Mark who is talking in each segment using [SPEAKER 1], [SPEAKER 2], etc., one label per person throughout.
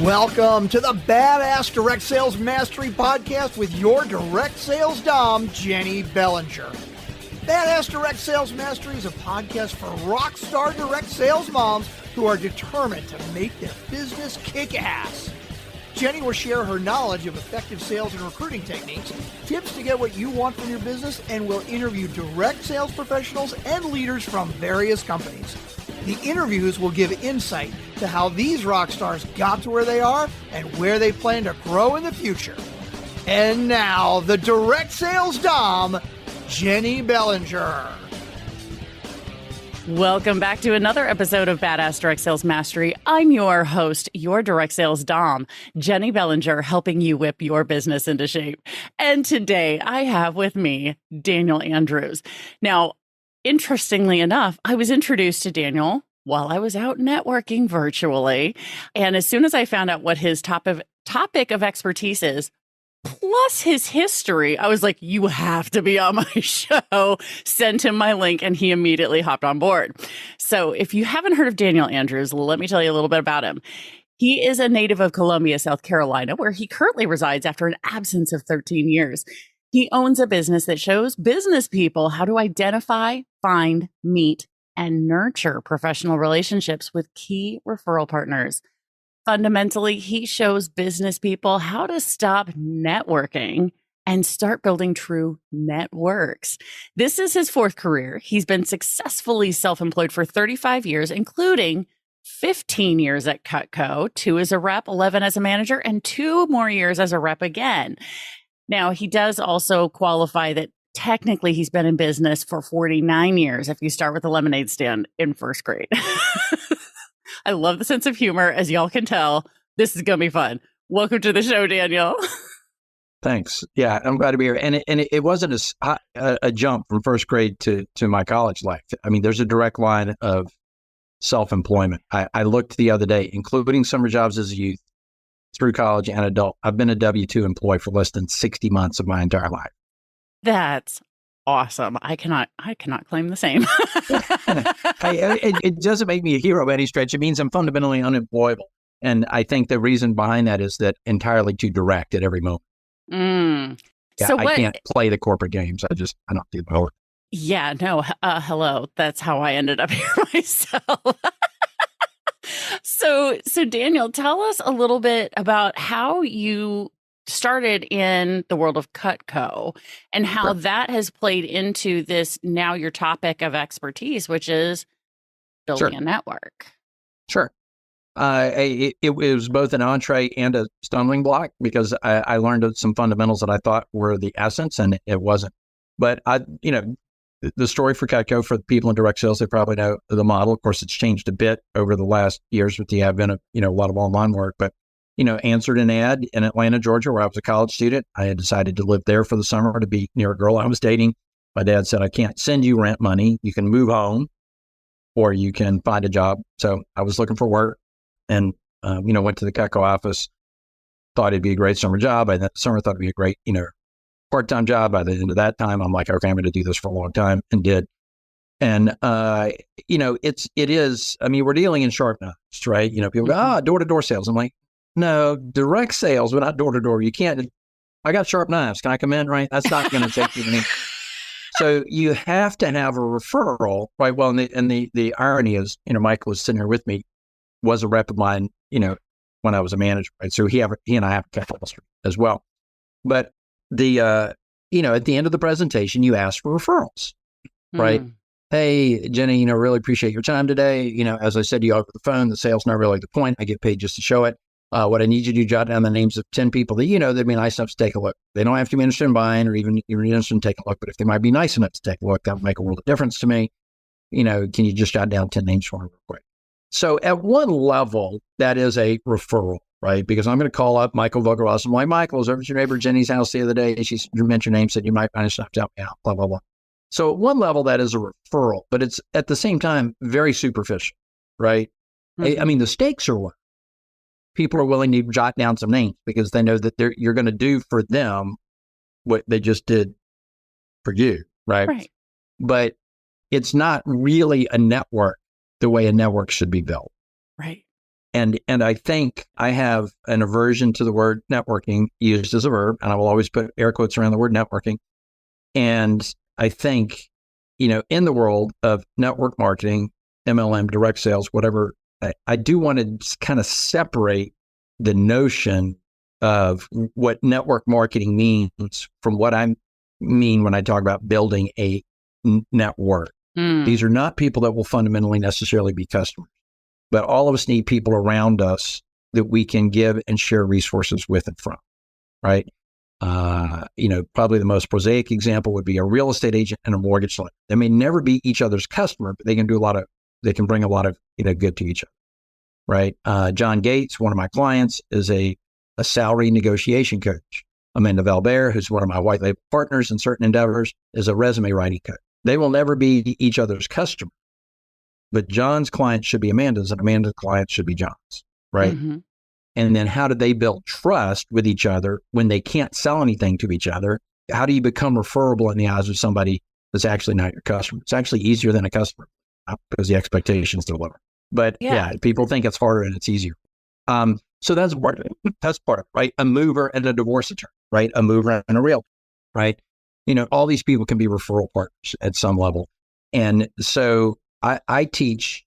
[SPEAKER 1] Welcome to the Badass Direct Sales Mastery Podcast with your direct sales dom, Jennie Bellinger. Badass Direct Sales Mastery is a podcast for rock star direct sales moms who are determined to make their business kick ass. Jennie will share her knowledge of effective sales and recruiting techniques, tips to get what you want from your business, and will interview direct sales professionals and leaders from various companies. The interviews will give insight to how these rock stars got to where they are and where they plan to grow in the future. And now, the direct sales dom, Jennie Bellinger.
[SPEAKER 2] Welcome back to another episode of Badass Direct Sales Mastery. I'm your host, your direct sales dom, Jennie Bellinger, helping you whip your business into shape. And today I have with me Daniel Andrews. Now, interestingly enough, I was introduced to Daniel while I was out networking virtually. And as soon as I found out what his topic of expertise is, plus his history, I was like, you have to be on my show. Sent him my link and he immediately hopped on board. So if you haven't heard of Daniel Andrews, let me tell you a little bit about him. He is a native of Columbia, South Carolina, where he currently resides after an absence of 13 years. He owns a business that shows business people how to identify, find, meet, and nurture professional relationships with key referral partners. Fundamentally, he shows business people how to stop networking and start building true networks. This is his fourth career. He's been successfully self-employed for 35 years, including 15 years at Cutco, 2 as a rep, 11 as a manager, and 2 more years as a rep again. Now, he does also qualify that technically he's been in business for 49 years if you start with the lemonade stand in first grade. I love the sense of humor. As y'all can tell, this is going to be fun. Welcome to the show, Daniel.
[SPEAKER 3] Thanks. Yeah, I'm glad to be here. And it wasn't a jump from first grade to my college life. I mean, there's a direct line of self-employment. I looked the other day, including summer jobs as a youth, through college and adult. I've been a W-2 employee for less than 60 months of my entire life.
[SPEAKER 2] That's awesome. I cannot claim the same.
[SPEAKER 3] It doesn't make me a hero by any stretch. It means I'm fundamentally unemployable. And I think the reason behind that is that entirely too direct at every moment. Yeah, so I can't play the corporate games. I don't do the whole.
[SPEAKER 2] Yeah, no. Hello. That's how I ended up here myself. So Daniel, tell us a little bit about how you started in the world of Cutco and how that has played into this, now your topic of expertise, which is building a network.
[SPEAKER 3] Sure. It was both an entree and a stumbling block because I learned some fundamentals that I thought were the essence, and it wasn't. But the story for Cutco, for the people in direct sales, they probably know the model. Of course, it's changed a bit over the last years with the advent of, a lot of online work, but answered an ad in Atlanta, Georgia, where I was a college student. I had decided to live there for the summer to be near a girl I was dating. My dad said, I can't send you rent money. You can move home or you can find a job. So I was looking for work and, went to the Cutco office, thought it'd be a great summer job. That summer thought it'd be a great, part-time job. By the end of that time, I'm like, okay, I'm going to do this for a long time, and did. And, it is, we're dealing in sharp knives, right? People go, door-to-door sales. I'm like, no, direct sales, but not door-to-door. You can't, I got sharp knives. Can I come in, right? That's not going to take you any. So you have to have a referral, right? Well, and the irony is, Michael was sitting here with me, was a rep of mine, when I was a manager, right? So he and I have a Cutco history as well. But at the end of the presentation, you ask for referrals, right? Hey, Jennie, really appreciate your time today. As I said to you over the phone, the sale's not really the point. I get paid just to show it. What I need you to do, jot down the names of 10 people that that'd be nice enough to take a look. They don't have to be interested in buying or even interested in taking a look, but if they might be nice enough to take a look, that would make a world of difference to me. Can you just jot down 10 names for me real quick? So at one level, that is a referral, right? Because I'm going to call up Michael Vogelross. I'm like, Michael, I was over at your neighbor Jennie's house the other day. She mentioned your name, said you might find enough to help me out, blah, blah, blah. So at one level, that is a referral, but it's at the same time very superficial, right? The stakes are low. People are willing to jot down some names because they know that you're going to do for them what they just did for you, right? But it's not really a network the way a network should be built.
[SPEAKER 2] Right.
[SPEAKER 3] And I think I have an aversion to the word networking used as a verb, and I will always put air quotes around the word networking. And I think, in the world of network marketing, MLM, direct sales, whatever, I do want to kind of separate the notion of what network marketing means from what I mean when I talk about building a network. These are not people that will fundamentally necessarily be customers, but all of us need people around us that we can give and share resources with and from, right? Probably the most prosaic example would be a real estate agent and a mortgage lender. They may never be each other's customer, but they can bring a lot of, good to each other, right? John Gates, one of my clients, is a salary negotiation coach. Amanda Valbert, who's one of my white label partners in certain endeavors, is a resume writing coach. They will never be each other's customer, but John's client should be Amanda's and Amanda's client should be John's, right? Mm-hmm. And then how do they build trust with each other when they can't sell anything to each other? How do you become referable in the eyes of somebody that's actually not your customer? It's actually easier than a customer because the expectations are lower. But yeah, people think it's harder and it's easier. So that's part of it. That's part of it, right? A mover and a divorce attorney, right? A mover and a realtor, right? All these people can be referral partners at some level. And so I teach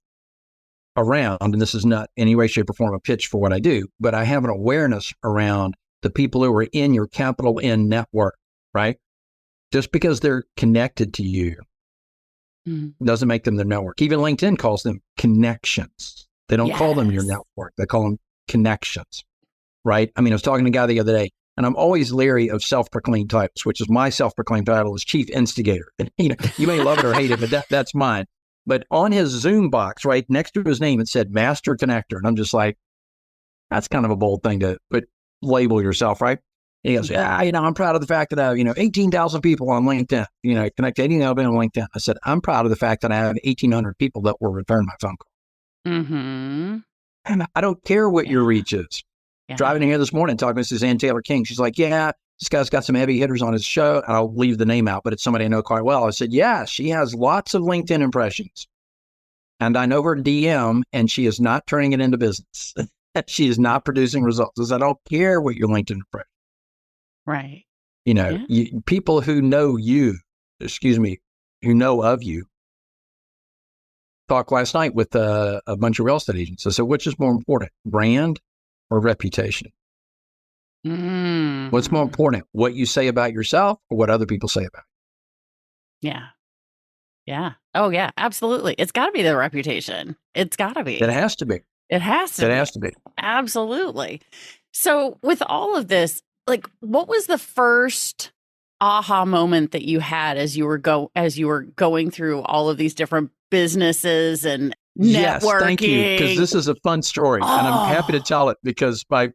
[SPEAKER 3] around, and this is not any way, shape, or form a pitch for what I do, but I have an awareness around the people who are in your capital N network, right? Just because they're connected to you doesn't make them their network. Even LinkedIn calls them connections. They don't call them your network. They call them connections, right? I mean, I was talking to a guy the other day, and I'm always leery of self-proclaimed titles, which is my self-proclaimed title is chief instigator. And, you may love it or hate it, but that's mine. But on his Zoom box, right next to his name, it said master connector. And I'm just like, that's kind of a bold thing to label yourself, right? And he goes, I'm proud of the fact that I have, 18,000 people on LinkedIn, connect 18,000 on LinkedIn. I said, I'm proud of the fact that I have 1,800 people that will return my phone call. Mm-hmm. And I don't care what your reach is. Yeah. Driving in here this morning, talking to Suzanne Taylor King. She's like, this guy's got some heavy hitters on his show. And I'll leave the name out, but it's somebody I know quite well. I said, she has lots of LinkedIn impressions. And I know her DM, and she is not turning it into business. She is not producing results. I don't care what your LinkedIn impression.
[SPEAKER 2] Right.
[SPEAKER 3] People who know you, who know of you. Talked last night with a bunch of real estate agents. I said, which is more important, brand or reputation? What's more important, what you say about yourself or what other people say about you?
[SPEAKER 2] Yeah. Yeah. Oh, yeah, absolutely. It's got to be the reputation. It's got to be.
[SPEAKER 3] It has to be.
[SPEAKER 2] It has to be. Absolutely. So with all of this, what was the first aha moment that you had as you were going through all of these different businesses and networking?
[SPEAKER 3] Yes, thank you, because this is a fun story, and I'm happy to tell it because my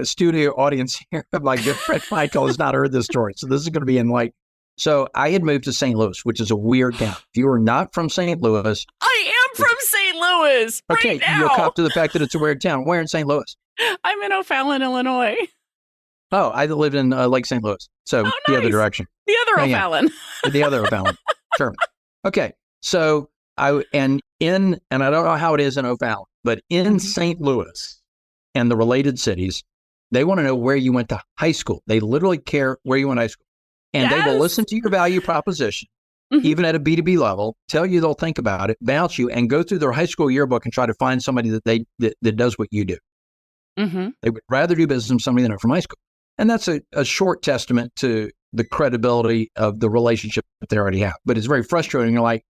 [SPEAKER 3] studio audience here, my good friend Michael, has not heard this story, so this is going to be So I had moved to St. Louis, which is a weird town. If you are not from St. Louis,
[SPEAKER 2] I am from St. Louis.
[SPEAKER 3] Okay,
[SPEAKER 2] now.
[SPEAKER 3] You'll cop to the fact that it's a weird town. Where in St. Louis?
[SPEAKER 2] I'm in O'Fallon, Illinois.
[SPEAKER 3] Oh, I lived in Lake St. Louis, so
[SPEAKER 2] nice.
[SPEAKER 3] The other direction.
[SPEAKER 2] The other O'Fallon.
[SPEAKER 3] The other O'Fallon. Sure. Okay, so I don't know how it is in O'Fallon, but in St. Louis and the related cities, they want to know where you went to high school. They literally care where you went to high school. And they will listen to your value proposition, even at a B2B level, tell you they'll think about it, vouch you, and go through their high school yearbook and try to find somebody that does what you do. Mm-hmm. They would rather do business with somebody than are from high school. And that's a short testament to the credibility of the relationship that they already have. But it's very frustrating. You're like,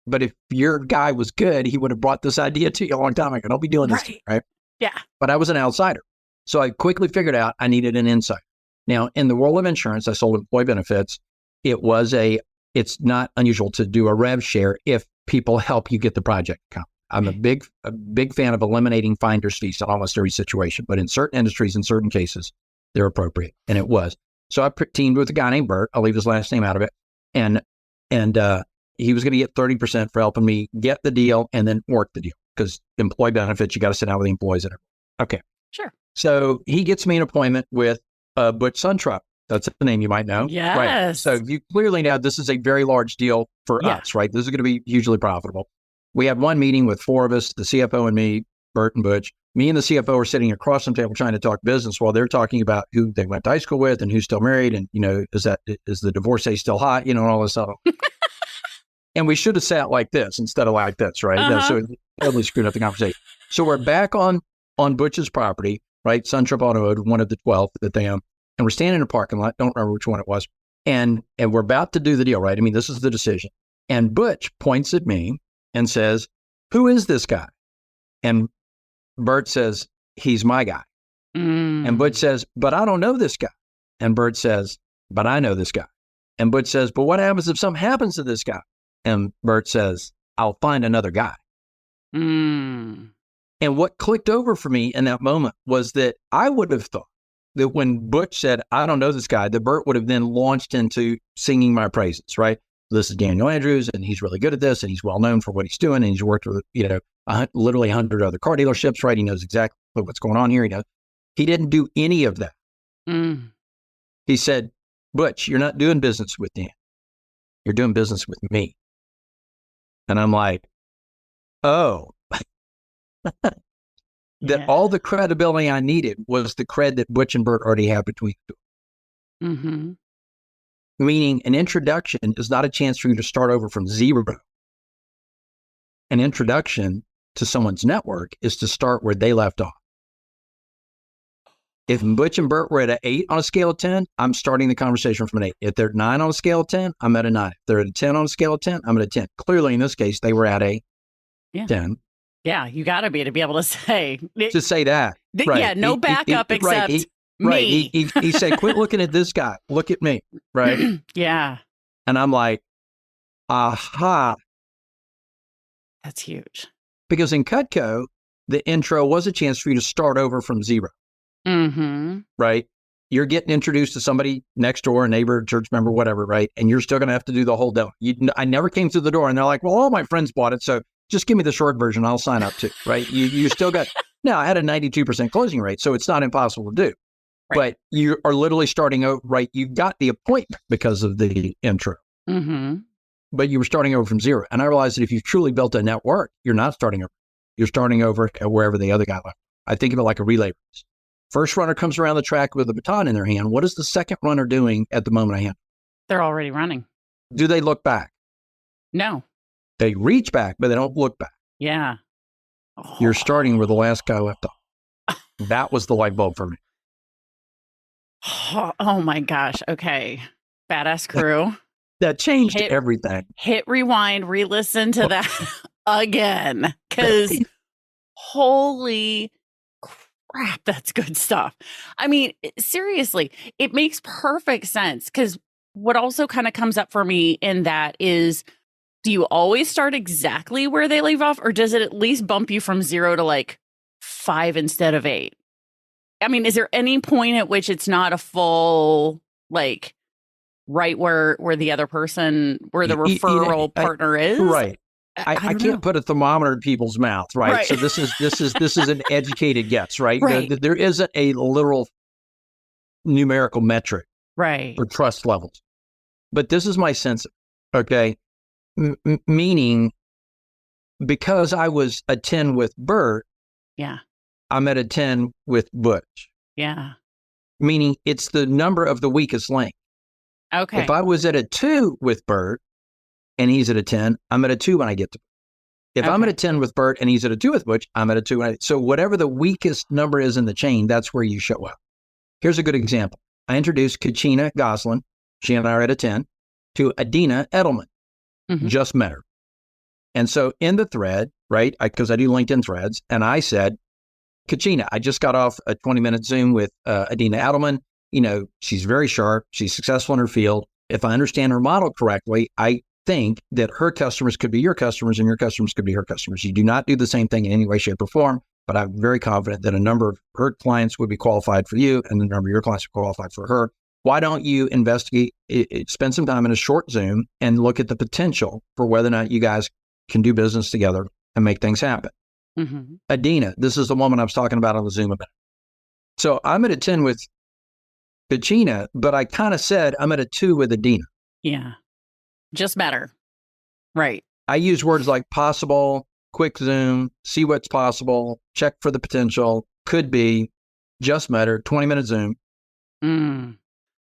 [SPEAKER 3] but if your guy was good, he would have brought this idea to you a long time ago. Don't be doing this, right?
[SPEAKER 2] Yeah.
[SPEAKER 3] But I was an outsider. So I quickly figured out I needed an insight. Now, in the world of insurance, I sold employee benefits. It's not unusual to do a rev share if people help you get the project accomplished. I'm a big fan of eliminating finder's fees in almost every situation, but in certain industries, in certain cases, they're appropriate, and it was. So I teamed with a guy named Bert. I'll leave his last name out of it, and he was going to get 30% for helping me get the deal and then work the deal, because employee benefits, you got to sit down with the employees and everything. Okay,
[SPEAKER 2] sure.
[SPEAKER 3] So he gets me an appointment with Butch Suntrop. That's the name you might know.
[SPEAKER 2] Yes.
[SPEAKER 3] Right. So you clearly know this is a very large deal for us, right? This is going to be hugely profitable. We had one meeting with four of us, the CFO and me, Bert and Butch. Me and the CFO are sitting across the table trying to talk business while they're talking about who they went to high school with and who's still married. And, is the divorcee still hot, and all this stuff. And we should have sat like this instead of like this, right? So it totally screwed up the conversation. So we're back on Butch's property, right? Suntrip Automotive, one of the 12 that they own. And we're standing in a parking lot. Don't remember which one it was. And we're about to do the deal, right? I mean, this is the decision. And Butch points at me and says, "Who is this guy?" And Bert says, "He's my guy." And Butch says, "But I don't know this guy." And Bert says, "But I know this guy." And Butch says, "But what happens if something happens to this guy?" And Bert says, "I'll find another guy." And what clicked over for me in that moment was that I would have thought that when Butch said, "I don't know this guy," that Bert would have then launched into singing my praises, right? This is Daniel Andrews, and he's really good at this, and he's well known for what he's doing, and he's worked with, literally 100 other car dealerships, right? He knows exactly what's going on here. He didn't do any of that. He said, "Butch, you're not doing business with Dan. You're doing business with me." And I'm like, oh. All the credibility I needed was the cred that Butch and Bert already had between the two. Meaning an introduction is not a chance for you to start over from zero. An introduction to someone's network is to start where they left off. If Butch and Bert were at an 8 on a scale of 10, I'm starting the conversation from an 8. If they're 9 on a scale of 10, I'm at a 9. If they're at a 10 on a scale of 10, I'm at a 10. Clearly, in this case, they were at a 10.
[SPEAKER 2] Yeah, you got to be able to say.
[SPEAKER 3] To say that. Right.
[SPEAKER 2] Yeah, no backup except me.
[SPEAKER 3] Right. He said, "Quit looking at this guy. Look at me." Right.
[SPEAKER 2] Yeah.
[SPEAKER 3] And I'm like, aha.
[SPEAKER 2] That's huge.
[SPEAKER 3] Because in Cutco, the intro was a chance for you to start over from zero. Right. You're getting introduced to somebody next door, a neighbor, church member, whatever, right? And you're still going to have to do the whole demo. I never came through the door, and they're like, "Well, all my friends bought it, so just give me the short version. I'll sign up too." Right. You still got, now I had a 92% closing rate, so it's not impossible to do. Right. But you are literally starting over, right? You got the appointment because of the intro, but you were starting over from zero. And I realized that if you've truly built a network, you're not starting over. You're starting over at wherever the other guy left. I think of it like a relay race. First runner comes around the track with a baton in their hand. What is the second runner doing at the moment I hand?
[SPEAKER 2] They're already running.
[SPEAKER 3] Do they look back?
[SPEAKER 2] No.
[SPEAKER 3] They reach back, but they don't look back.
[SPEAKER 2] Yeah.
[SPEAKER 3] You're starting where the last guy left off. That was the light bulb for me.
[SPEAKER 2] Oh my gosh. Okay. Badass Crew.
[SPEAKER 3] That changed everything.
[SPEAKER 2] Hit rewind, re-listen to that again. Because holy crap, that's good stuff. I mean, seriously, it makes perfect sense. Because what also kind of comes up for me in that is, do you always start exactly where they leave off? Or does it at least bump you from 0 to like 5 instead of 8? I mean, is there any point at which it's not a full, like, right where the other person, where the referral partner is?
[SPEAKER 3] Right. I can't put a thermometer in people's mouth, right? So this is an educated guess, right? There isn't a literal numerical metric,
[SPEAKER 2] right,
[SPEAKER 3] for trust levels. But this is my sense, okay? Meaning, because I was a 10 with Bert, I'm at a 10 with Butch.
[SPEAKER 2] Yeah.
[SPEAKER 3] Meaning it's the number of the weakest link.
[SPEAKER 2] Okay.
[SPEAKER 3] If I was at a 2 with Bert and he's at a 10, I'm at a 2 when I get to If I'm at a 10 with Bert and he's at a 2 with Butch, I'm at a 2. So whatever the weakest number is in the chain, that's where you show up. Here's a good example. I introduced Kachina Goslin, she and I are at a 10, to Adina Edelman. Just met her. And so in the thread, right, because I do LinkedIn threads, and I said, Kachina, I just got off a 20-minute Zoom with Adina Edelman. She's very sharp. She's successful in her field. If I understand her model correctly, I think that her customers could be your customers and your customers could be her customers. You do not do the same thing in any way, shape, or form, but I'm very confident that a number of her clients would be qualified for you and the number of your clients are qualified for her. Why don't you investigate, spend some time in a short Zoom and look at the potential for whether or not you guys can do business together and make things happen. Adina, this is the woman I was talking about on the Zoom about. So I'm at a 10 with Kachina, but I kind of said I'm at a 2 with Adina.
[SPEAKER 2] Yeah. Just better. Right.
[SPEAKER 3] I use words like possible, quick Zoom, see what's possible, check for the potential, could be, just matter, 20-minute Zoom.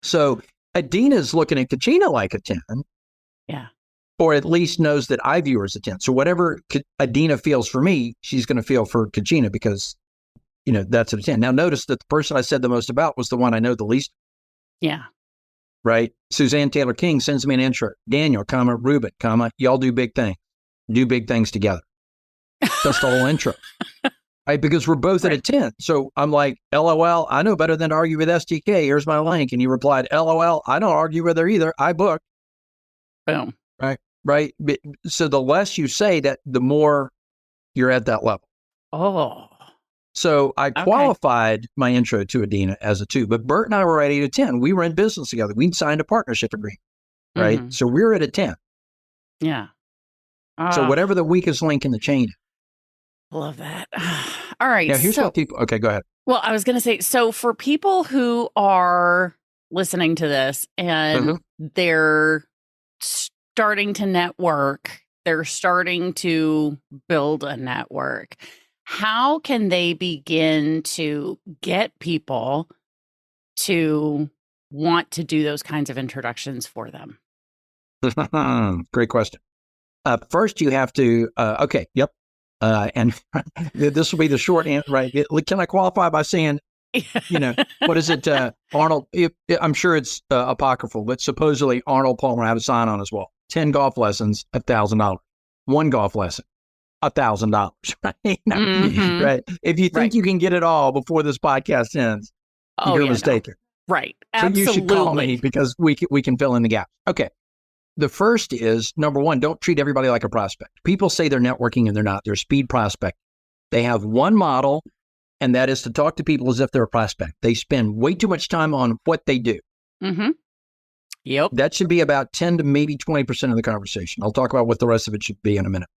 [SPEAKER 3] So Adina's looking at Kachina like a 10.
[SPEAKER 2] Yeah.
[SPEAKER 3] Or at least knows that I view her as a 10. So whatever Adina feels for me, she's going to feel for Kachina because, that's a 10. Now notice that the person I said the most about was the one I know the least.
[SPEAKER 2] Yeah.
[SPEAKER 3] Right? Suzanne Taylor King sends me an intro. Daniel, Ruben, y'all do big things. Do big things together. That's the whole intro. Right? Because we're both at a 10. So I'm like, LOL, I know better than to argue with STK. Here's my link. And you replied, LOL, I don't argue with her either. I booked.
[SPEAKER 2] Boom.
[SPEAKER 3] Right. So the less you say that, the more you're at that level.
[SPEAKER 2] Oh.
[SPEAKER 3] So I qualified my intro to Adina as a 2, but Bert and I were already at a 10. We were in business together. We'd signed a partnership agreement. Right. So we're at a 10.
[SPEAKER 2] Yeah.
[SPEAKER 3] So whatever the weakest link in the chain.
[SPEAKER 2] Love that. All right.
[SPEAKER 3] Now here's what people, okay, go ahead.
[SPEAKER 2] Well, I was going to say, so for people who are listening to this and they're starting to network, they're starting to build a network, how can they begin to get people to want to do those kinds of introductions for them?
[SPEAKER 3] Great question. First, you have to, and this will be the short answer, right? Can I qualify by saying, what is it, Arnold? I'm sure it's apocryphal, but supposedly Arnold Palmer had a sign on his wall: 10 golf lessons, $1,000. 1 golf lesson, $1,000. Right? Right. If you think you can get it all before this podcast ends, you're mistaken.
[SPEAKER 2] No. Right.
[SPEAKER 3] So
[SPEAKER 2] Absolutely.
[SPEAKER 3] you should call me because we can fill in the gaps. Okay. The first is, number one, don't treat everybody like a prospect. People say they're networking and they're not. They're speed prospect. They have one model, and that is to talk to people as if they're a prospect. They spend way too much time on what they do.
[SPEAKER 2] Yep.
[SPEAKER 3] That should be about 10 to maybe 20% of the conversation. I'll talk about what the rest of it should be in a minute.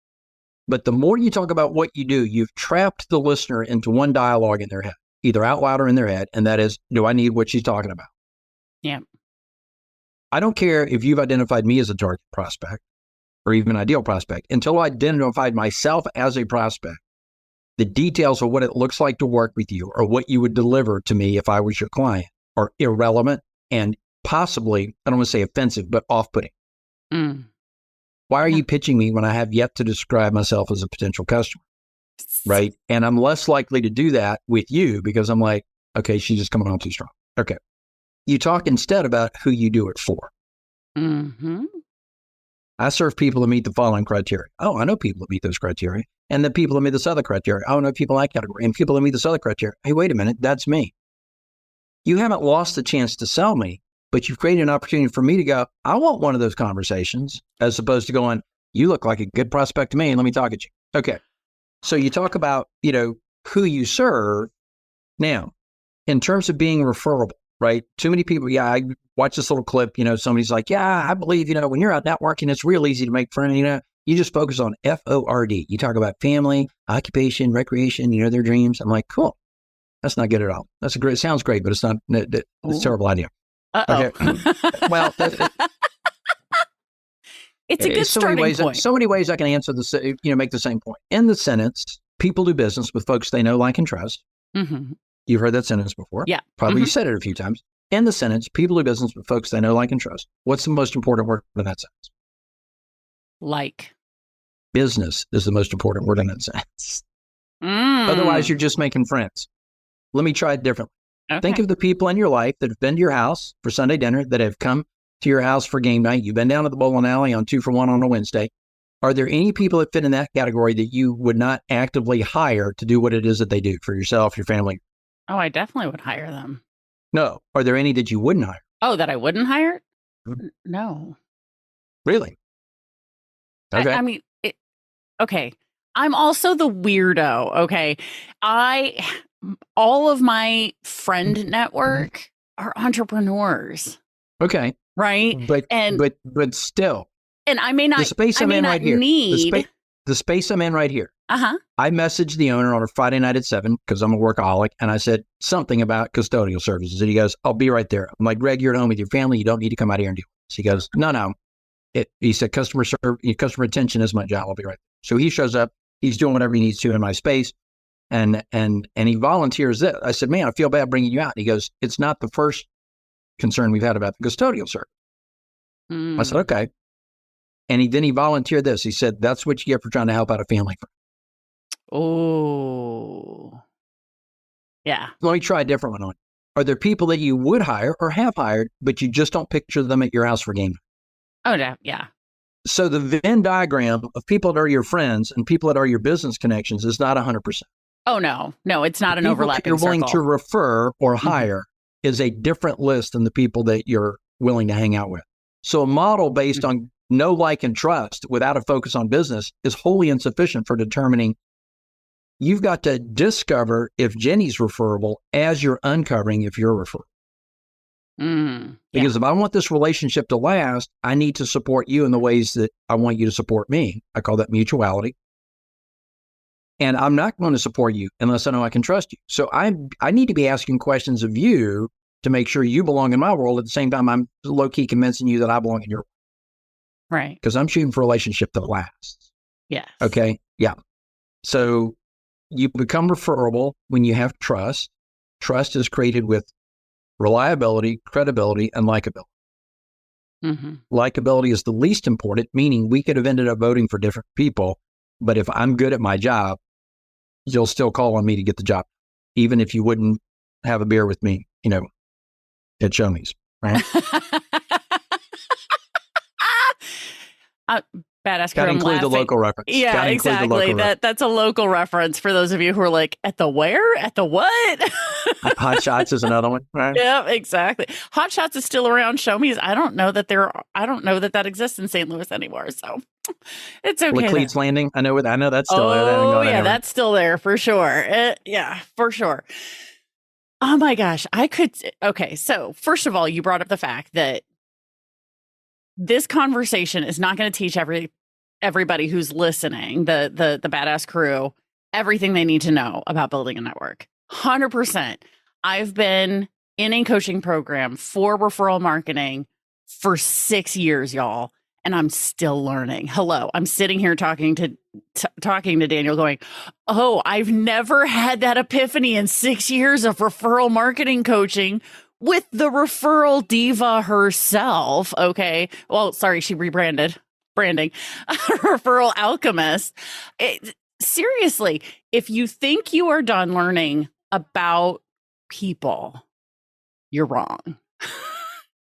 [SPEAKER 3] But the more you talk about what you do, you've trapped the listener into one dialogue in their head, either out loud or in their head, and that is, do I need what she's talking about?
[SPEAKER 2] Yeah.
[SPEAKER 3] I don't care if you've identified me as a target prospect or even an ideal prospect. Until I identified myself as a prospect, the details of what it looks like to work with you or what you would deliver to me if I was your client are irrelevant and possibly, I don't want to say offensive, but off-putting. Why are you pitching me when I have yet to describe myself as a potential customer? Right? And I'm less likely to do that with you because I'm like, okay, she's just coming on too strong. Okay. You talk instead about who you do it for. I serve people that meet the following criteria. Oh, I know people that meet those criteria. And the people that meet this other criteria. I don't know people in that category. And people that meet this other criteria. Hey, wait a minute. That's me. You haven't lost the chance to sell me, but you've created an opportunity for me to go, I want one of those conversations, as opposed to going, you look like a good prospect to me and let me talk at you. Okay. So you talk about, who you serve. Now, in terms of being referable, right? Too many people, I watch this little clip, somebody's like, yeah, I believe, when you're out networking, it's real easy to make friends, you just focus on FORD. You talk about family, occupation, recreation, their dreams. I'm like, cool. That's not good at all. Sounds great, but it's not, it's a terrible idea.
[SPEAKER 2] Uh-oh.
[SPEAKER 3] Okay. Well,
[SPEAKER 2] it's a good starting point.
[SPEAKER 3] So many ways I can answer this, make the same point. In the sentence, people do business with folks they know, like, and trust. You've heard that sentence before.
[SPEAKER 2] Yeah.
[SPEAKER 3] Probably you said it a few times. In the sentence, people do business with folks they know, like, and trust. What's the most important word in that sentence?
[SPEAKER 2] Like.
[SPEAKER 3] Business is the most important word in that sentence. Otherwise, you're just making friends. Let me try it differently.
[SPEAKER 2] Okay.
[SPEAKER 3] Think of the people in your life that have been to your house for Sunday dinner, that have come to your house for game night. You've been down to the bowling alley on 2-for-1 on a Wednesday. Are there any people that fit in that category that you would not actively hire to do what it is that they do for yourself, your family?
[SPEAKER 2] Oh, I definitely would hire them.
[SPEAKER 3] No. Are there any that you wouldn't hire?
[SPEAKER 2] Oh, that I wouldn't hire? No.
[SPEAKER 3] Really? Okay.
[SPEAKER 2] I mean, okay. I'm also the weirdo. Okay. All of my friend network are entrepreneurs.
[SPEAKER 3] Okay.
[SPEAKER 2] Right.
[SPEAKER 3] But still.
[SPEAKER 2] And I may not.
[SPEAKER 3] The space I'm in right here. The space I'm in right here.
[SPEAKER 2] Uh-huh.
[SPEAKER 3] I messaged the owner on a Friday night at 7 because I'm a workaholic, and I said something about custodial services. And he goes, I'll be right there. I'm like, Greg, you're at home with your family. You don't need to come out here and do this. He goes, no. He said, customer attention is my job. I'll be right there. So he shows up. He's doing whatever he needs to in my space. And he volunteers it. I said, man, I feel bad bringing you out. He goes, it's not the first concern we've had about the custodial service. I said, okay. And then he volunteered this. He said, that's what you get for trying to help out a family friend.
[SPEAKER 2] Oh, yeah.
[SPEAKER 3] Let me try a different one on you. Are there people that you would hire or have hired, but you just don't picture them at your house for game?
[SPEAKER 2] Oh, yeah.
[SPEAKER 3] So the Venn diagram of people that are your friends and people that are your business connections is not 100%.
[SPEAKER 2] Oh, no, it's not an
[SPEAKER 3] People
[SPEAKER 2] overlapping
[SPEAKER 3] that you're willing
[SPEAKER 2] circle.
[SPEAKER 3] to refer or hire is a different list than the people that you're willing to hang out with. So a model based on know, like, and trust without a focus on business is wholly insufficient for determining. You've got to discover if Jenny's referable as you're uncovering if you're referable. Because if I want this relationship to last, I need to support you in the ways that I want you to support me. I call that mutuality. And I'm not going to support you unless I know I can trust you. So I need to be asking questions of you to make sure you belong in my world. At the same time, I'm low-key convincing you that I belong in your world.
[SPEAKER 2] Right.
[SPEAKER 3] Because I'm shooting for a relationship that lasts.
[SPEAKER 2] Yes.
[SPEAKER 3] Okay. Yeah. So you become referable when you have trust. Trust is created with reliability, credibility, and likability. Likability is the least important, meaning we could have ended up voting for different people, but if I'm good at my job, you'll still call on me to get the job, even if you wouldn't have a beer with me, at Showme's, right?
[SPEAKER 2] Badass.
[SPEAKER 3] Got to include the local reference.
[SPEAKER 2] Yeah, exactly. That's a local reference for those of you who are like, at the where? At the what?
[SPEAKER 3] Hot Shots is another one, right?
[SPEAKER 2] Yeah, exactly. Hot Shots is still around. Show Me's. I don't know that exists in St. Louis anymore. So it's okay.
[SPEAKER 3] Laclede's Landing. I know that's still there.
[SPEAKER 2] Oh, yeah, that's still there for sure. Yeah, for sure. Oh my gosh. Okay. So first of all, you brought up the fact that this conversation is not going to teach everybody who's listening, the badass crew, everything they need to know about building a network. 100%. I've been in a coaching program for referral marketing for 6 years, y'all, and I'm still learning. Hello, I'm sitting here talking to Daniel going, oh, I've never had that epiphany in 6 years of referral marketing coaching with the referral diva herself. Okay. Well, sorry, she rebranded. Branding. Referral alchemist. Seriously, if you think you are done learning about people, you're wrong.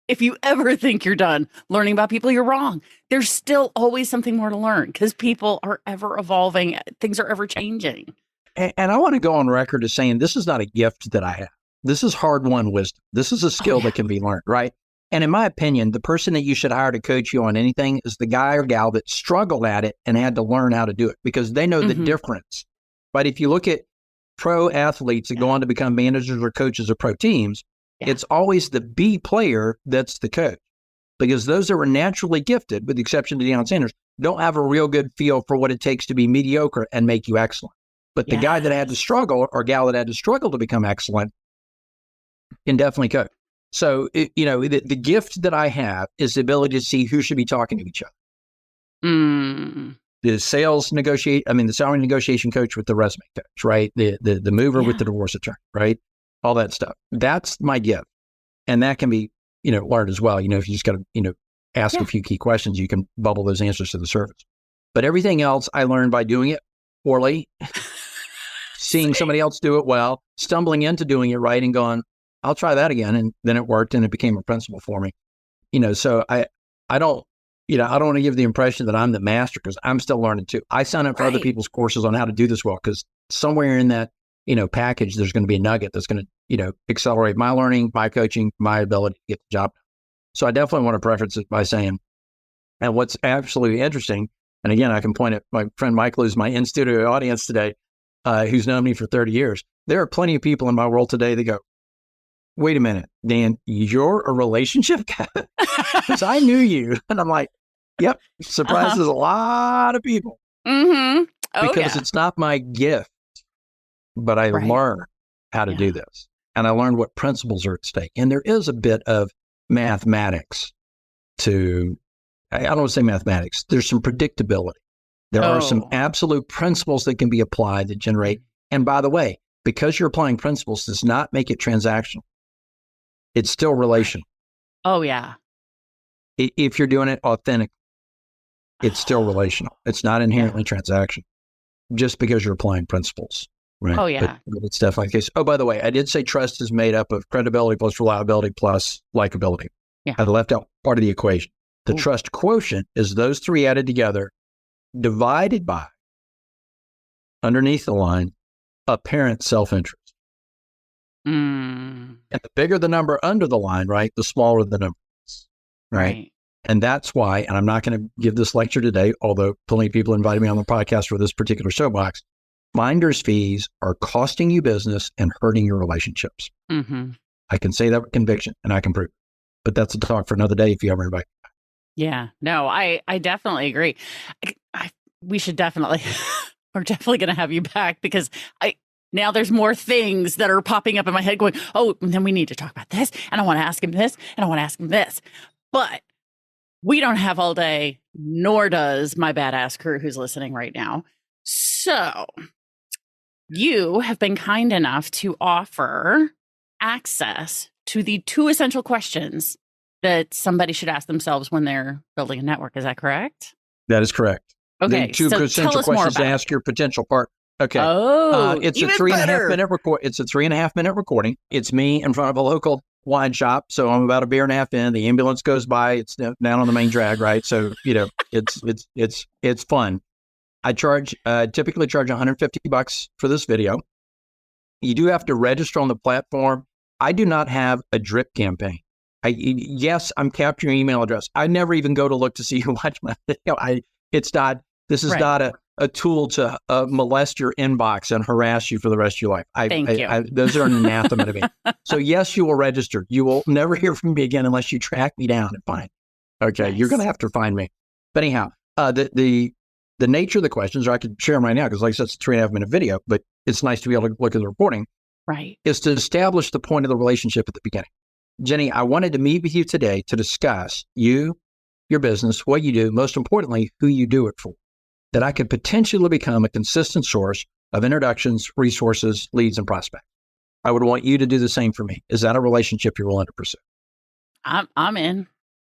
[SPEAKER 2] If you ever think you're done learning about people, you're wrong. There's still always something more to learn because people are ever evolving. Things are ever changing.
[SPEAKER 3] And I want to go on record as saying this is not a gift that I have. This is hard-won wisdom. This is a skill that can be learned, right? And in my opinion, the person that you should hire to coach you on anything is the guy or gal that struggled at it and had to learn how to do it because they know the difference. But if you look at pro athletes that go on to become managers or coaches of pro teams, it's always the B player that's the coach because those that were naturally gifted, with the exception of Deion Sanders, don't have a real good feel for what it takes to be mediocre and make you excellent. But the guy that had to struggle or gal that had to struggle to become excellent can definitely coach. So, the gift that I have is the ability to see who should be talking to each other. The salary negotiation coach with the resume coach, right? The mover with the divorce attorney, right? All that stuff. That's my gift. And that can be, learned as well. If you just got to, ask a few key questions, you can bubble those answers to the surface. But everything else I learned by doing it poorly, seeing somebody else do it well, stumbling into doing it right and going, I'll try that again. And then it worked and it became a principle for me. So I don't want to give the impression that I'm the master because I'm still learning too. I sign up for other people's courses on how to do this well because somewhere in that, package, there's going to be a nugget that's going to, accelerate my learning, my coaching, my ability to get the job done. So I definitely want to preface it by saying, and what's absolutely interesting, and again, I can point at my friend Michael, who's my in-studio audience today, who's known me for 30 years. There are plenty of people in my world today that go, wait a minute, Dan, you're a relationship guy? Because I knew you. And I'm like, yep, surprises a lot of people. Because it's not my gift, but I learned how to do this. And I learned what principles are at stake. And there is a bit of mathematics to, I don't want to say mathematics, there's some predictability There are some
[SPEAKER 2] Oh.
[SPEAKER 3] absolute principles that can be applied that generate. And by the way, because you're applying principles does not make it transactional. It's still relational.
[SPEAKER 2] Oh, yeah.
[SPEAKER 3] If you're doing it authentic, it's still relational. It's not inherently transactional just because you're applying principles. Right.
[SPEAKER 2] Oh, yeah.
[SPEAKER 3] But it's definitely the case. Oh, by the way, I did say trust is made up of credibility plus reliability plus likability.
[SPEAKER 2] Yeah.
[SPEAKER 3] I left out part of the equation. The
[SPEAKER 2] Ooh.
[SPEAKER 3] trust quotient is those three added together, divided by, underneath the line, apparent self-interest.
[SPEAKER 2] Mm.
[SPEAKER 3] And the bigger the number under the line, right, the smaller the number is. Right. And that's why, and I'm not going to give this lecture today, although plenty of people invited me on the podcast for this particular soapbox. Finder's fees are costing you business and hurting your relationships.
[SPEAKER 2] Mm-hmm.
[SPEAKER 3] I can say that with conviction and I can prove it. But that's a talk for another day if you ever invite me.
[SPEAKER 2] Yeah. No, I definitely agree. We should definitely, we're definitely going to have you back because now there's more things that are popping up in my head going, oh, and then we need to talk about this. And I want to ask him this and I want to ask him this. But we don't have all day, nor does my badass crew who's listening right now. So you have been kind enough to offer access to the 2 essential questions that somebody should ask themselves when they're building a network. Is that correct?
[SPEAKER 3] That is correct.
[SPEAKER 2] Okay.
[SPEAKER 3] The 2
[SPEAKER 2] so
[SPEAKER 3] essential
[SPEAKER 2] tell us more
[SPEAKER 3] questions to
[SPEAKER 2] about
[SPEAKER 3] ask your potential partner. Okay.
[SPEAKER 2] Oh,
[SPEAKER 3] it's a
[SPEAKER 2] even
[SPEAKER 3] 3.5
[SPEAKER 2] better.
[SPEAKER 3] minute record. It's a 3.5 minute recording. It's me in front of a local wine shop. So I'm about a beer and a half in. The ambulance goes by. It's down on the main drag, right? So it's fun. I typically charge $150 for this video. You do have to register on the platform. I do not have a drip campaign. Yes, I'm capturing your email address. I never even go to look to see who watched my video. This is not a tool to molest your inbox and harass you for the rest of your life.
[SPEAKER 2] Thank you.
[SPEAKER 3] Those are an anathema to me. So yes, you will register. You will never hear from me again unless you track me down and find me. Okay,
[SPEAKER 2] Nice.
[SPEAKER 3] You're going to have to find me. But anyhow, the nature of the questions, or I could share them right now because like I said, it's a 3.5 minute video, but it's nice to be able to look at the recording.
[SPEAKER 2] Right.
[SPEAKER 3] Is to establish the point of the relationship at the beginning. Jenny, I wanted to meet with you today to discuss you, your business, what you do, most importantly, who you do it for, that I could potentially become a consistent source of introductions, resources, leads, and prospects. I would want you to do the same for me. Is that a relationship you're willing to pursue?
[SPEAKER 2] I'm in.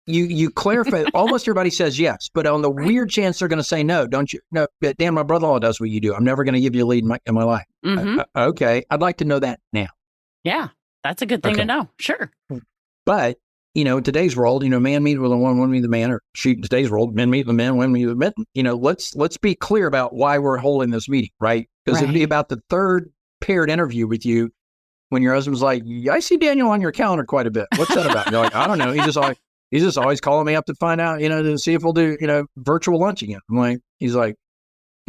[SPEAKER 3] You clarify. Almost everybody says yes, but on the weird chance they're going to say no, don't you? No, Dan, my brother-in-law does what you do. I'm never going to give you a lead in my life.
[SPEAKER 2] Mm-hmm.
[SPEAKER 3] Okay, I'd like to know that now.
[SPEAKER 2] Yeah, that's a good thing to know. Sure.
[SPEAKER 3] But, in today's world, man meet with a woman meet the man, or in today's world, men meet the men, women meet the men. Let's be clear about why we're holding this meeting, right? Because it'd be about the third paired interview with you when your husband's like, I see Daniel on your calendar quite a bit. What's that about? And you're like, I don't know. He's just always calling me up to find out, to see if we'll do, virtual lunch again. He's like,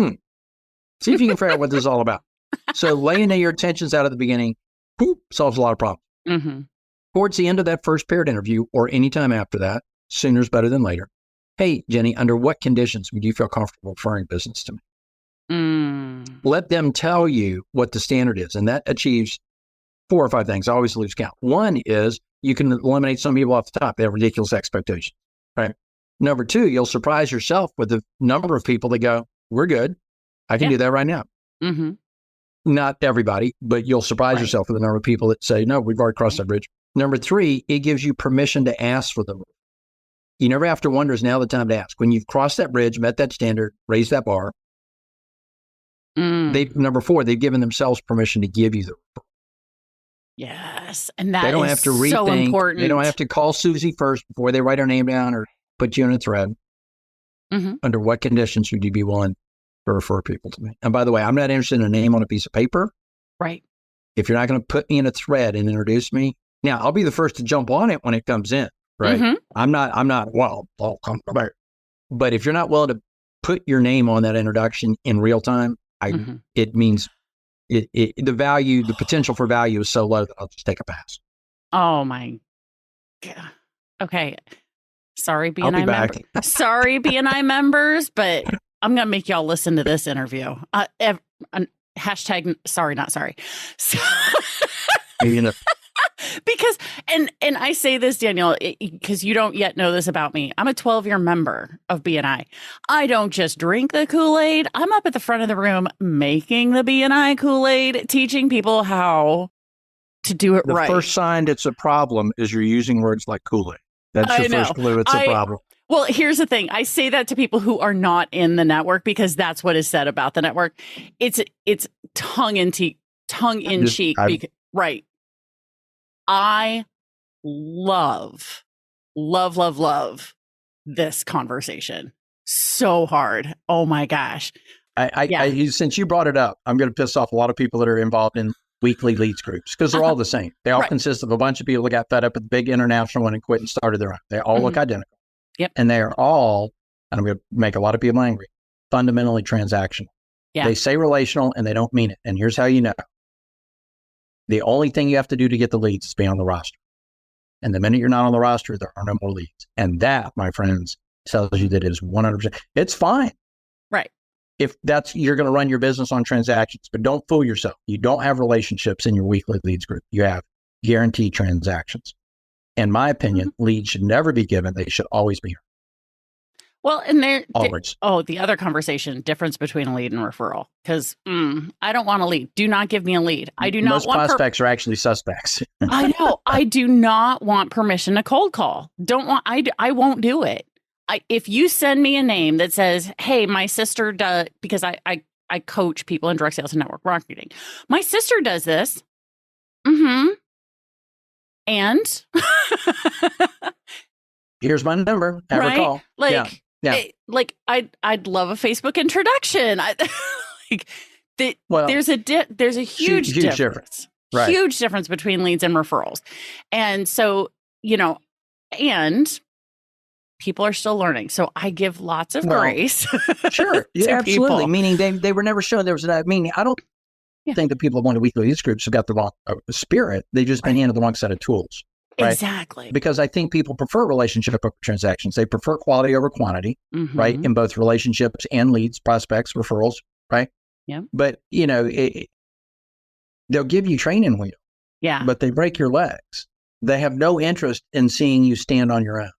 [SPEAKER 3] see if you can figure out what this is all about. So laying your intentions out at the beginning, solves a lot of problems.
[SPEAKER 2] Mm-hmm.
[SPEAKER 3] Towards the end of that first paired interview or anytime after that, sooner is better than later. Hey, Jenny, under what conditions would you feel comfortable referring business to me? Let them tell you what the standard is. And that achieves 4 or 5 things. I always lose count. One is you can eliminate some people off the top. They have ridiculous expectations, right? Number 2, you'll surprise yourself with the number of people that go, we're good. I can do that right now.
[SPEAKER 2] Mm-hmm.
[SPEAKER 3] Not everybody, but you'll surprise yourself with the number of people that say, no, we've already crossed that bridge. Number 3, it gives you permission to ask for them. You never have to wonder, is now the time to ask? When you've crossed that bridge, met that standard, raised that bar, number 4, they've given themselves permission to give you the referral.
[SPEAKER 2] Yes. And that
[SPEAKER 3] they don't have to rethink.
[SPEAKER 2] So important.
[SPEAKER 3] They don't have to call Susie first before they write her name down or put you in a thread.
[SPEAKER 2] Mm-hmm.
[SPEAKER 3] Under what conditions would you be willing to refer people to me? And by the way, I'm not interested in a name on a piece of paper.
[SPEAKER 2] Right.
[SPEAKER 3] If you're not going to put me in a thread and introduce me, now I'll be the first to jump on it when it comes in. Right.
[SPEAKER 2] Mm-hmm.
[SPEAKER 3] I'm not, well, I'll come back. But if you're not willing to put your name on that introduction in real time, it means the potential for value is so low that I'll just take a pass.
[SPEAKER 2] Oh my God. Okay. Sorry,
[SPEAKER 3] BNI
[SPEAKER 2] members. Sorry, BNI members, but I'm going to make y'all listen to this interview. Hashtag sorry, not sorry. So, Because, and I say this, Daniel, because you don't yet know this about me. I'm a 12-year member of BNI. I don't just drink the Kool-Aid. I'm up at the front of the room making the BNI Kool-Aid, teaching people how to do it right.
[SPEAKER 3] The first sign it's a problem is you're using words like Kool-Aid. That's your first clue it's a problem.
[SPEAKER 2] Well, here's the thing. I say that to people who are not in the network because that's what is said about the network. It's tongue in cheek. Right. I love this conversation so hard. Oh my gosh.
[SPEAKER 3] Since you brought it up, I'm going to piss off a lot of people that are involved in weekly leads groups because they're all the same. They all consist of a bunch of people that got fed up with the big international one and quit and started their own. They all look identical.
[SPEAKER 2] Yep.
[SPEAKER 3] And they are all, and I'm going to make a lot of people angry, fundamentally transactional.
[SPEAKER 2] Yeah.
[SPEAKER 3] They say relational and they don't mean it. And here's how you know. The only thing you have to do to get the leads is be on the roster. And the minute you're not on the roster, there are no more leads. And that, my friends, tells you that it is 100%. It's fine.
[SPEAKER 2] Right.
[SPEAKER 3] If you're going to run your business on transactions, but don't fool yourself. You don't have relationships in your weekly leads group. You have guaranteed transactions. In my opinion, leads should never be given. They should always be earned.
[SPEAKER 2] Well, and
[SPEAKER 3] always.
[SPEAKER 2] The other conversation, difference between a lead and referral. Because I don't want a lead. Do not give me a lead. I do not want
[SPEAKER 3] prospects are actually suspects.
[SPEAKER 2] I know. I do not want permission to cold call. I won't do it. If you send me a name that says, hey, my sister does, because I coach people in direct sales and network marketing. My sister does this. And
[SPEAKER 3] here's my number. Have her call.
[SPEAKER 2] I'd love a Facebook introduction. There's a huge difference.
[SPEAKER 3] Right.
[SPEAKER 2] Huge difference between leads and referrals. And so, and people are still learning. So I give lots of grace.
[SPEAKER 3] Sure. Yeah, absolutely.
[SPEAKER 2] People.
[SPEAKER 3] Meaning they were never shown there was that. Meaning I don't think that people who want to weekly leads groups have got the wrong spirit. They've just been handed the wrong set of tools. Right?
[SPEAKER 2] Exactly.
[SPEAKER 3] Because I think people prefer relationship over transactions. They prefer quality over quantity, right? In both relationships and leads, prospects, referrals, right?
[SPEAKER 2] Yeah.
[SPEAKER 3] But, they'll give you training wheels.
[SPEAKER 2] Yeah.
[SPEAKER 3] But they break your legs. They have no interest in seeing you stand on your own.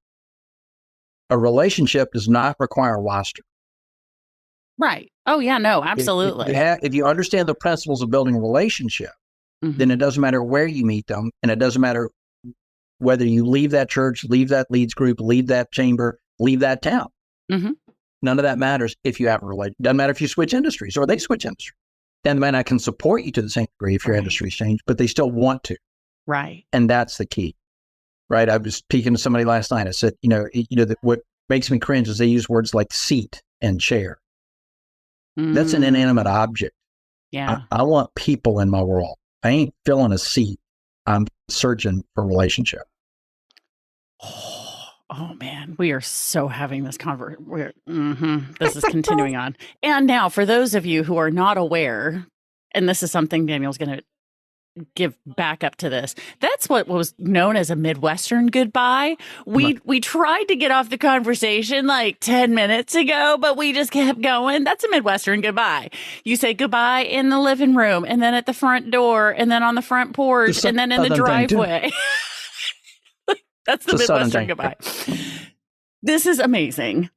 [SPEAKER 3] A relationship does not require a roster.
[SPEAKER 2] Right. Oh, yeah, no, absolutely.
[SPEAKER 3] If you understand the principles of building a relationship, then it doesn't matter where you meet them. And it doesn't matter whether you leave that church, leave that leads group, leave that chamber, leave that town. None of that matters if you have a relationship. Doesn't matter if you switch industries or they switch industry. Then I can support you to the same degree if your industry's changed, but they still want to.
[SPEAKER 2] Right.
[SPEAKER 3] And that's the key. Right. I was speaking to somebody last night. I said, what makes me cringe is they use words like seat and chair. That's an inanimate object.
[SPEAKER 2] Yeah.
[SPEAKER 3] I want people in my world. I ain't filling a seat. I'm searching for relationship.
[SPEAKER 2] Oh man, we are so having this conversation. This is continuing on. And now for those of you who are not aware, and this is something Daniel's going to give back up to this. That's what was known as a Midwestern goodbye. We tried to get off the conversation like 10 minutes ago, but we just kept going. That's a Midwestern goodbye. You say goodbye in the living room and then at the front door and then on the front porch and then in the driveway. That's the Midwestern goodbye. This is amazing.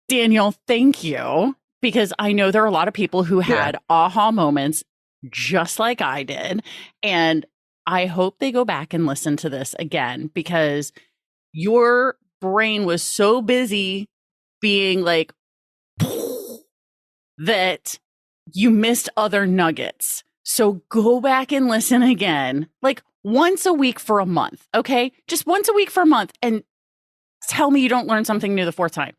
[SPEAKER 2] Daniel, thank you. Because I know there are a lot of people who had aha moments just like I did. And I hope they go back and listen to this again because your brain was so busy being like that you missed other nuggets. So go back and listen again, like once a week for a month. Okay. Just once a week for a month and tell me you don't learn something new the fourth time.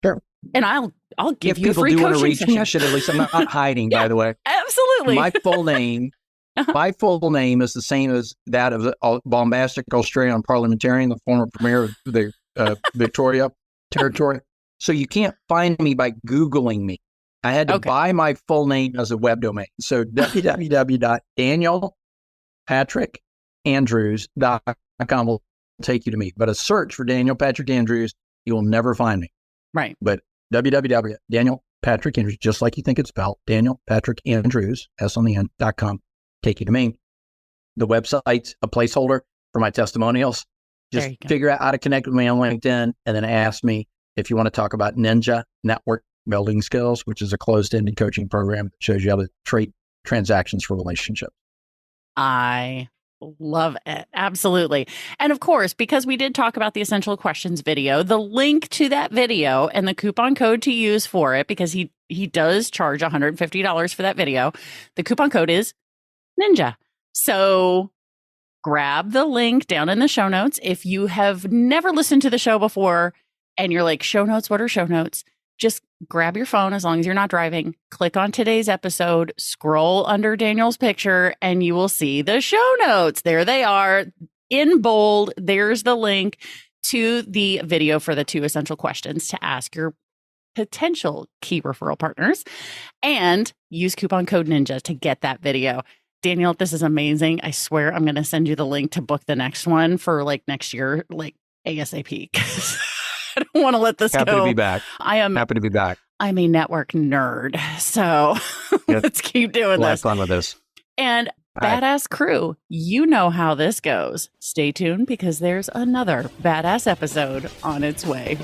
[SPEAKER 3] Sure.
[SPEAKER 2] And I'll give you a free coaching session. If people do want to reach me, I
[SPEAKER 3] should at least, I'm not hiding, by the way.
[SPEAKER 2] Absolutely.
[SPEAKER 3] My full name is the same as that of the bombastic Australian parliamentarian, the former premier of the Victoria territory. So you can't find me by Googling me. I had to buy my full name as a web domain. So www.danielpatrickandrews.com will take you to me. But a search for Daniel Patrick Andrews, you will never find me.
[SPEAKER 2] Right.
[SPEAKER 3] But www.danielpatrickandrews, just like you think it's spelled, Daniel Patrick Andrews, S on the end.com, take you to me. The website's a placeholder for my testimonials. Just figure out how to connect with me on LinkedIn and then ask me if you want to talk about Ninja Network Building Skills, which is a closed-ended coaching program that shows you how to trade transactions for relationships.
[SPEAKER 2] I love it. Absolutely. And of course, because we did talk about the Essential Questions video, the link to that video and the coupon code to use for it, because he does charge $150 for that video. The coupon code is Ninja. So grab the link down in the show notes. If you have never listened to the show before and you're like, show notes, what are show notes? Just grab your phone as long as you're not driving, click on today's episode, scroll under Daniel's picture, and you will see the show notes. There they are in bold. There's the link to the video for the 2 essential questions to ask your potential key referral partners, and use coupon code Ninja to get that video. Daniel, this is amazing. I swear I'm going to send you the link to book the next one for like next year, like ASAP. I don't want to let this
[SPEAKER 3] go. Happy to be back.
[SPEAKER 2] I am
[SPEAKER 3] happy to be back.
[SPEAKER 2] I'm a network nerd. So let's keep doing this.
[SPEAKER 3] Have fun with this.
[SPEAKER 2] And badass crew, you know how this goes. Stay tuned because there's another badass episode on its way.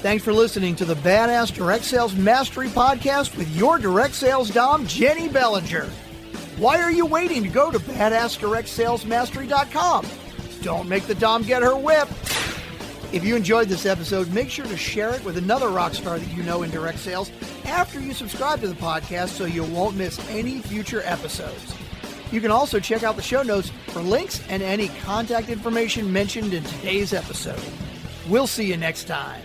[SPEAKER 1] Thanks for listening to the Badass Direct Sales Mastery Podcast with your direct sales dom, Jennie Bellinger. Why are you waiting to go to badassdirectsalesmastery.com? Don't make the dom get her whip. If you enjoyed this episode, make sure to share it with another rock star that you know in direct sales after you subscribe to the podcast so you won't miss any future episodes. You can also check out the show notes for links and any contact information mentioned in today's episode. We'll see you next time.